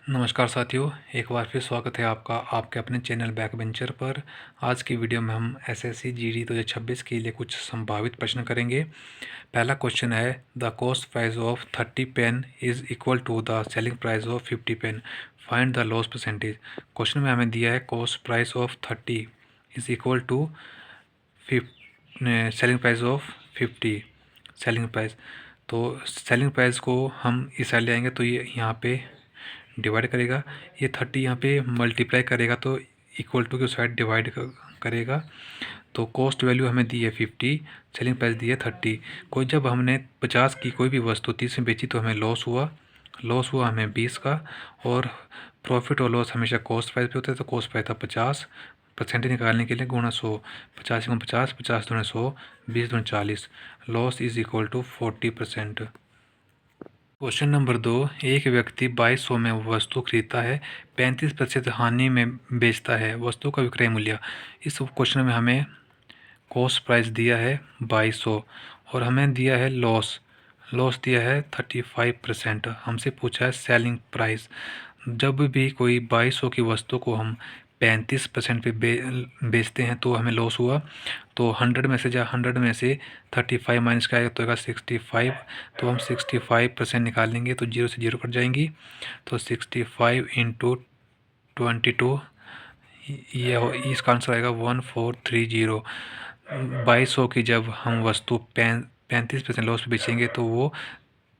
नमस्कार साथियों, एक बार फिर स्वागत है आपका आपके अपने चैनल बैक बेंचर पर। आज की वीडियो में हम एसएससी जीडी 2026 के लिए कुछ संभावित प्रश्न करेंगे। पहला क्वेश्चन है, the cost price of 30 pen is equal to the selling price of 50 pen, find the loss percentage. Question में हमें दिया है cost price of 30 is equal to selling price of 50। Selling price, तो सेलिंग प्राइस को हम इस side ले आएंगे तो ये यहाँ पे डिवाइड करेगा, ये 30 यहाँ पे मल्टीप्लाई करेगा तो इक्वल टू की साइड डिवाइड करेगा। तो कॉस्ट वैल्यू हमें दी है 50, सेलिंग प्राइस दी है 30। कोई जब हमने 50 की कोई भी वस्तु 30 में बेची तो हमें लॉस हुआ हमें 20 का। और प्रॉफिट और लॉस हमेशा कॉस्ट प्राइस पे होता है, तो कॉस्ट प्राइस था 50। परसेंटेज निकालने के लिए गुणा 100, 50 गुणा 50, 50 दूनी 100, 20 दूनी 40, loss is equal to 40%। Question number 2, एक व्यक्ति 2200 में वस्तु खरीदता है, 35% हानि में बेचता है, वस्तु का विक्रय मूल्य। इस क्वेश्चन में हमें कॉस्ट प्राइस दिया है 2200 और हमें दिया है लॉस दिया है 35%। हमसे पूछा है सेलिंग प्राइस। जब भी कोई 2200 की वस्तु को हम 35% पे बेचते हैं तो हमें लॉस हुआ। तो 100 में से 35 माइनस का आएगा तो आएगा 65। तो हम 65% निकालेंगे तो 0 से 0 कट जाएंगी। तो 65 इंटू 22, ये इसका आंसर आएगा 1430। 2200 की जब हम वस्तु 35% लॉस पे बेचेंगे तो वो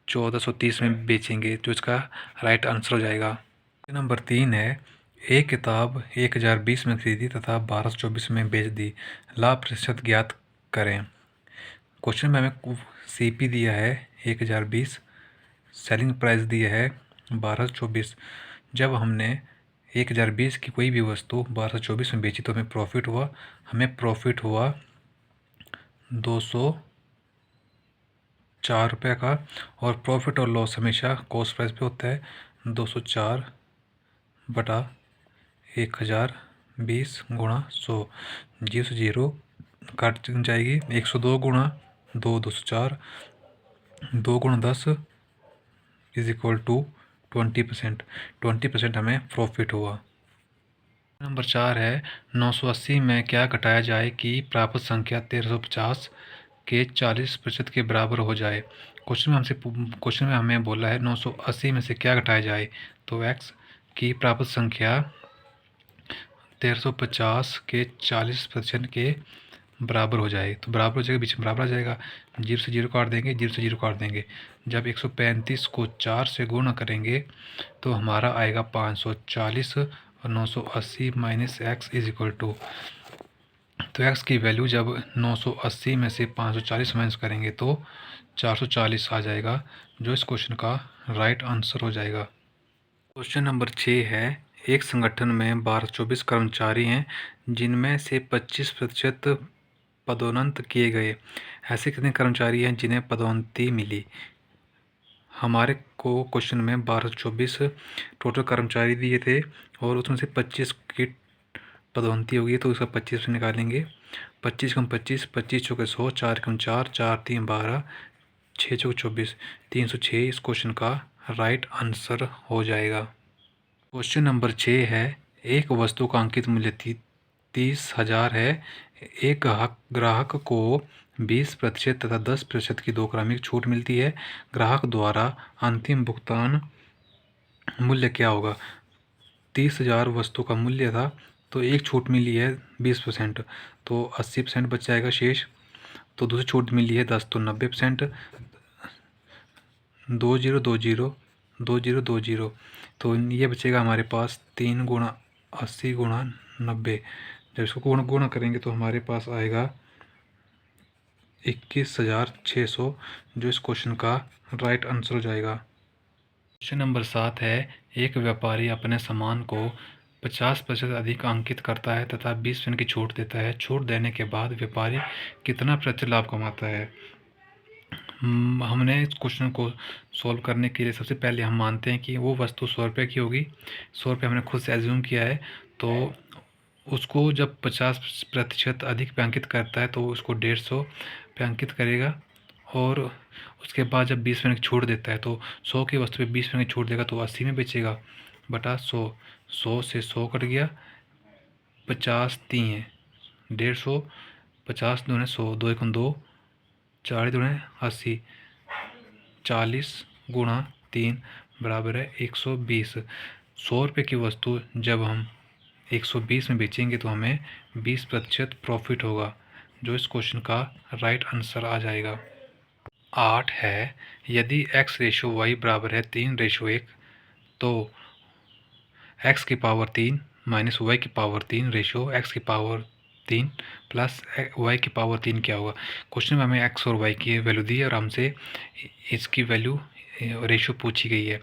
1430 में बेचेंगे, जो इसका राइट आंसर हो जाएगा। नंबर 3 है, एक किताब 1020 में खरीदी तथा 1224 में बेच दी, लाभ प्रतिशत ज्ञात करें। क्वेश्चन में हमें सीपी दिया है 1020, सेलिंग प्राइस दिया है 1224। जब हमने 1020 की कोई भी वस्तु 1224 में बेची तो हमें प्रॉफिट हुआ 204 रुपये का। और प्रॉफिट और लॉस हमेशा कॉस्ट प्राइस पे होता है, 204 बटा 1020 गुणा 100, 0 से 0 काट जाएगी। 102 गुणा 204, 2 गुणा 10 इज इक्वल टू 20%। 20% हमें प्रॉफिट हुआ। नंबर 4 है, 980 में क्या घटाया जाए कि प्राप्त संख्या 1350 के 40% के बराबर हो जाए। क्वेश्चन में हमें बोला है 980 में से क्या घटाया जाए, तो x की प्राप्त संख्या 1350 के 40% के बराबर हो जाए। तो बराबर हो जाएगा, बीच में बराबर आ जाएगा, 0 से 0 काट देंगे, 0 से 0 काट देंगे। जब 135 को 4 से गुणा करेंगे तो हमारा आएगा 540 और 980 minus x is equal to, तो x की वैल्यू जब 980 में से 540 माइनस करेंगे तो 440 आ जाएगा, जो इस क्वेश्चन का राइट आंसर हो जाएगा। क्वेश्चन नंबर 6 है, एक संगठन में 1224 कर्मचारी हैं जिनमें से 25% पदोन्नत किए गए। ऐसे कितने कर्मचारी हैं जिन्हें पदोन्नति मिली। हमारे को क्वेश्चन में 1224 टोटल कर्मचारी दिए थे और उसमें से 25 की पदोन्नति होगी, तो उसका 25 निकालेंगे। 25 कम 25, 25 चौके 100, 4 कम 4, 4 3 12, 6 चौके 24, 306 इस क्वेश्चन का राइट आंसर हो जाएगा। क्वेश्चन नंबर 6 है, एक वस्तु का अंकित मूल्य 30,000 है। एक ग्राहक को 20% तथा 10% की दो क्रमिक छूट मिलती है। ग्राहक द्वारा अंतिम भुगतान मूल्य क्या होगा। 30,000 वस्तु का मूल्य था तो एक छूट मिली है 20%, तो 80% बच जाएगा शेष। तो दूसरी छूट मिली है 10, तो 90%। 2020 तो ये बचेगा हमारे पास 3 गुणा 80 गुणा 90। जब इसको गुणा करेंगे तो हमारे पास आएगा 21,600, जो इस क्वेश्चन का राइट आंसर हो जाएगा। क्वेश्चन नंबर 7 है, एक व्यापारी अपने सामान को 50% अधिक अंकित करता है तथा 20% की छूट देता है। छूट देने के बाद व्यापारी कितना प्रतिशत लाभ कमाता है। हमने इस क्वेश्चन को सॉल्व करने के लिए सबसे पहले हम मानते हैं कि वो वस्तु 100 रुपये की होगी। 100 रुपये हमने खुद से एज्यूम किया है, तो उसको जब 50% अधिक पे अंकित करता है तो उसको 150 पे अंकित करेगा। और उसके बाद जब 20% की छूट देता है तो 100 की वस्तु पे 20% की छूट देगा तो 80 में बेचेगा। बटा 100, 100 से 100 कट गया, 50 3 है 150, 50 दूने 100, 2 एकम 2, 4 दूने 80, 40 गुणा 3 बराबर है 120। 100 रुपये की वस्तु जब हम 120 में बेचेंगे तो हमें 20% प्रॉफिट होगा, जो इस क्वेश्चन का राइट आंसर आ जाएगा। 8 है, यदि x रेशो y बराबर है 3:1 तो x की पावर 3 माइनस वाई की पावर 3 रेशो x की पावर 3 प्लस y की पावर 3 क्या होगा। क्वेश्चन में हमें x और y की वैल्यू दी है और हमसे इसकी वैल्यू रेशो पूछी गई है।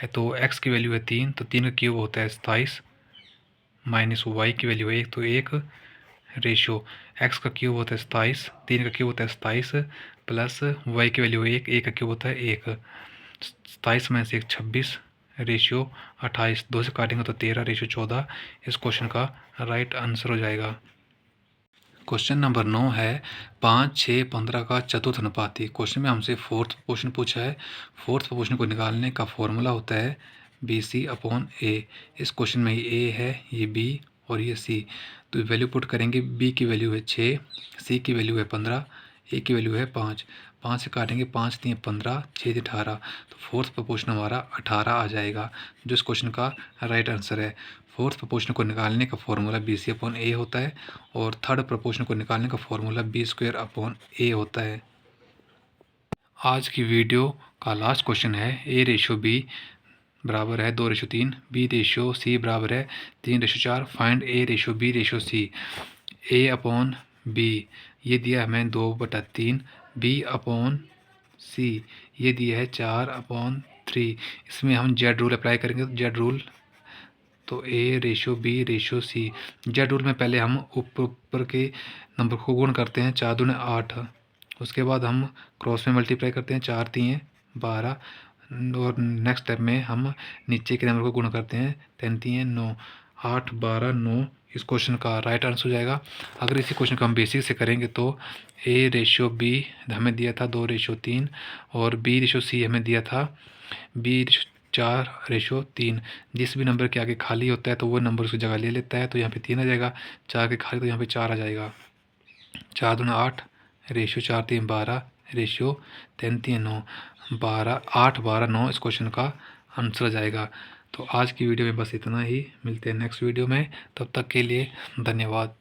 तो x की वैल्यू है 3, तो 3 का क्यूब होता है 27, माइनस y की वैल्यू है 1, तो 1 रेशो x का क्यूब होता है 27, 3 का क्यूब होता है 27 प्लस y की वैल्यू है 1, 1 का क्यूब होता है 1, 27 में से 1 26 रेशियो 28, 2 से काटेंगे तो 13 रेशियो 14 इस क्वेश्चन का राइट आंसर हो जाएगा। क्वेश्चन नंबर 9 है 5, 6, 15 का चतुर्थ अनुपाती। क्वेश्चन में हमसे फोर्थ प्रोपोर्शन पूछा है। फोर्थ प्रोपोर्शन को निकालने का फॉर्मूला होता है BC/A। इस क्वेश्चन में ये A है, ये B और ये C। तो वैल्यू पुट करेंगे, B की वैल्यू है 6, C की वैल्यू है 15, A की वैल्यू है 5। 5 से काटेंगे, 5 3 15, 6 18, तो फोर्थ प्रोपोर्शन हमारा 18 आ जाएगा, जो इस क्वेश्चन का राइट आंसर है। फोर्थ प्रोपोर्शन को निकालने का फॉर्मूला BC/A होता है और थर्ड प्रोपोर्शन को निकालने का फॉर्मूला B²/A होता है। आज की वीडियो का लास्ट क्वेश्चन है A/B बराबर है 2/3, B/C बराबर है 3/4, फाइंड A/B/C। A/B ये दिया हमें 2/3, B/C ये दिया है 4/3। इसमें हम जेड रूल अप्लाई करेंगे, तो जेड रूल तो A/B/C। जेड रूल में पहले हम ऊपर के नंबर को गुण करते हैं, 4 दूने 8, उसके बाद हम क्रॉस में मल्टीप्लाई करते हैं, 4 3 12, और नेक्स्ट स्टेप में हम नीचे के नंबर को गुण करते हैं, 10 3 9, 8 12 9 इस क्वेश्चन का राइट आंसर हो जाएगा। अगर इसी क्वेश्चन को हम बेसिक से करेंगे तो A/B हमें दिया था 2/3 और B/C हमें दिया था B/4/3। जिस भी नंबर के आगे खाली होता है तो वो नंबर उसकी जगह ले लेता है, तो यहाँ पे 3 आ जाएगा, 4 के खाली तो यहाँ पे 4 आ जाएगा। 4 दूना 8, रेशियो 4 3 12, रेशियो 3 3 9, 12 8 12 9 इस क्वेश्चन का आंसर आ जाएगा। तो आज की वीडियो में बस इतना ही, मिलते हैं नेक्स्ट वीडियो में, तब तक के लिए धन्यवाद।